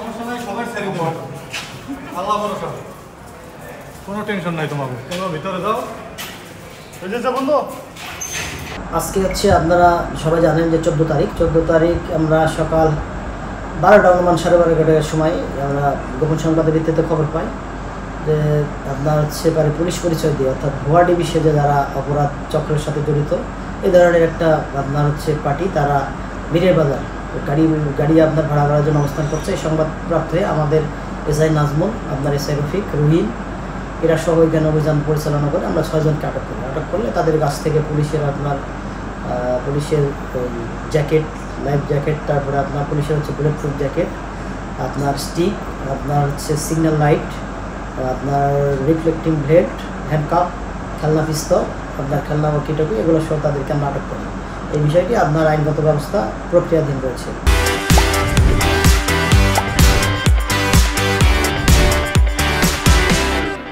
সমস্যা নাই, সবাই ছেড়ে দেবো। আল্লাহ ভরসা, কোনো টেনশন নাই তোমার। তোমরা ভিতরে যাও। বুঝেছো বন্ধু? আজকে হচ্ছে আপনারা সবাই জানেন যে 14 তারিখ আমরা সকাল 12টা অনুমান 12:30টার সময় আমরা গোপন সংবাদের ভিত্তিতে খবর পাই যে আপনার হচ্ছে পুলিশ পরিচয় দিয়ে অর্থাৎ ভুয়া ডিবি সেজে যারা অপরাধ চক্রের সাথে জড়িত এই ধরনের একটা আপনার হচ্ছে পার্টি তারা বীরের বাজার গাড়ি আপনার ভাড়া করার জন্য অবস্থান করছে। এই সংবাদ প্রাপ্ত হয়ে আমাদের এসআই নাজমুল, আপনার এসআই রফিক, রুহিন এরা সহ জ্ঞান অভিযান পরিচালনা করে আমরা 6 জনকে আটক করলে তাদের কাছ থেকে পুলিশের জ্যাকেট, লাইফ জ্যাকেট, তারপরে আপনার পুলিশের হচ্ছে বুলেট প্রুফ জ্যাকেট, আপনার স্টিক, আপনার হচ্ছে সিগন্যাল লাইট, আপনার রিফ্লেক্টিং ব্লেড, হ্যান্ডকাপ, খেলনা পিস্তল, আপনার খেলনা ওয়াকিটকি এগুলো সহ তাদেরকে আমরা আটক করি। এই বিষয়টি আপনার আইনগত ব্যবস্থা প্রক্রিয়াধীন রয়েছে।